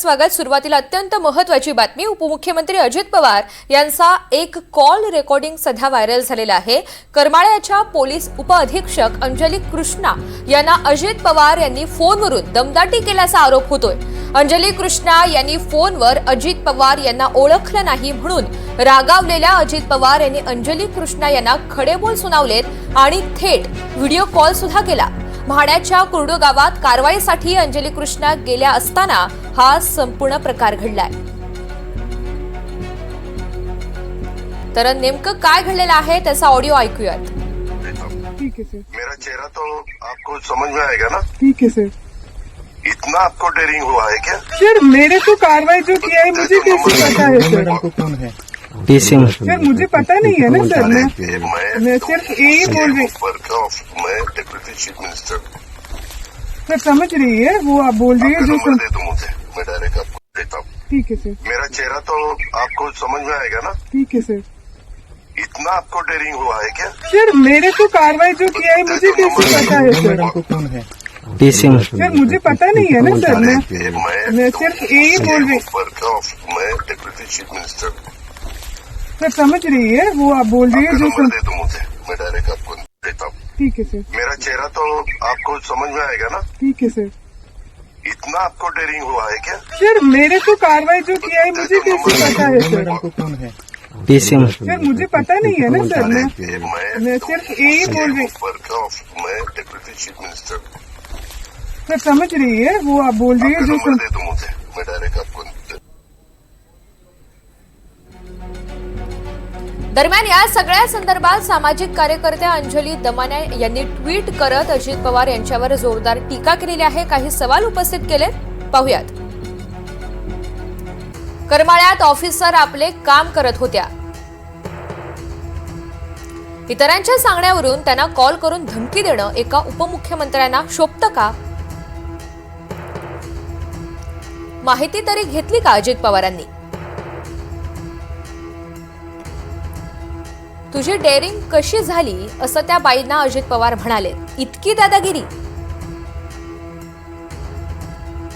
स्वागत। सुरुवातीला अत्यंत महत्त्वाची बातमी। उपमुख्यमंत्री अजित पवार यांचा एक कॉल रेकॉर्डिंग सध्या व्हायरल झालेला आहे। करमाळ्याच्या पोलीस उपअधीक्षक अंजली कृष्णा यांना अजित पवार यांनी फोनवरून दमदाटी केल्याचा आरोप होतोय। अंजली कृष्णा यांनी फोनवर अजित पवार यांना ओळखलं नाही म्हणून रागावलेल्या अजित पवार यांनी अंजली कृष्णा यांना खडेबोल सुनावलेत आणि थेट व्हिडिओ कॉल सुद्धा केला। म्हाड्याच्या कुर्डू गावात कारवाईसाठी अंजली कृष्णा गेल्या असताना हा संपूर्ण प्रकार घडलाय। तर नेमकं काय घडलेलं आहे त्याचा ऑडिओ ऐकूयात। ठीक है सर। मेरा चेहरा तो आपको समझ में आएगा ना। ठीक है सर। इतना आपको डेयरिंग हुआ है क्या? सर मेरे को कार्रवाई जो किया है मुझे कैसे पता है सर? कौन है? सर मुझे पता नहीं है ना सर। मैं सिर्फ यही बोल रही। मैं डिप्टी चीफ मिनिस्टर। सर समझ रही है वो आप बोल रही है जो नंबर दे दो मुझे, मैं डायरेक्ट आपको देता हूँ। ठीक है सर। मेरा चेहरा तो आपको समझ में आएगा ना। ठीक है सर। इतना आपको डेयरिंग हुआ है क्या? सर मेरे को कार्रवाई जो किया है मुझे कैसे पता है सर? कौन है? सर मुझे पता नहीं है ना सर। मैं सिर्फ यही बोल रही। मैं डिप्टी चीफ मिनिस्टर। सर समझ रही है वो आप बोल रही है जो नंबर दे दो मुझे, मैं डायरेक्ट आपको देता हूँ। ठीक है सर। मेरा चेहरा तो आपको समझ में आएगा ना। ठीक है सर। इतना आपको डेयरिंग हुआ है क्या? सर मेरे को कार्रवाई जो किया है मुझे कैसे पता है सर? कौन है? सर मुझे पता नहीं है ना सर। मैं सिर्फ यही बोल रही। मैं डिप्टी चीफ मिनिस्टर। सर समझ रही है वो आप बोल रही है जो नंबर दे दो मुझे, मैं डायरेक्ट आपको। दरम्यान या सगळ्या संदर्भात सामाजिक कार्यकर्त्या अंजली दमाने यांनी ट्विट करत अजित पवार यांच्यावर जोरदार टीका केलेली आहे। काही सवाल उपस्थित केले, पाहूयात। करमाळ्यात ऑफिसर आपले काम करत होत्या। इतरांच्या सांगण्यावरून त्यांना कॉल करून धमकी देणं एका उपमुख्यमंत्र्यांना शोभतं का? माहिती तरी घेतली का अजित पवारांनी? तुझी डेअरिंग कशी झाली असं त्या बाईंना अजित पवार म्हणाले। इतकी दादागिरी?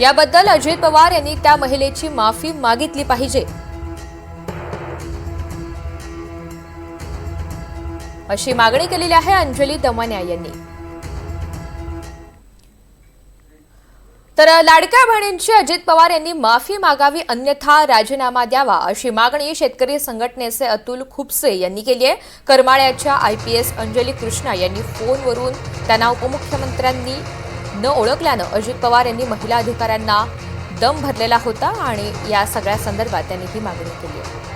याबद्दल अजित पवार यांनी त्या महिलेची माफी मागितली पाहिजे अशी मागणी केलेली आहे अंजली दमाने यांनी। तर लाडक्या बहिणींची अजित पवार यांनी माफी मागावी अन्यथा राजीनामा द्यावा अशी मागणी शेतकरी संघटनेचे अतुल खुपसे यांनी केली आहे। करमाळ्याच्या IPS अंजली कृष्णा यांनी फोनवरून त्यांना उपमुख्यमंत्र्यांनी न ओळखल्यानं अजित पवार यांनी महिला अधिकाऱ्यांना दम भरलेला होता आणि या सगळ्या संदर्भात त्यांनी ही मागणी केली आहे।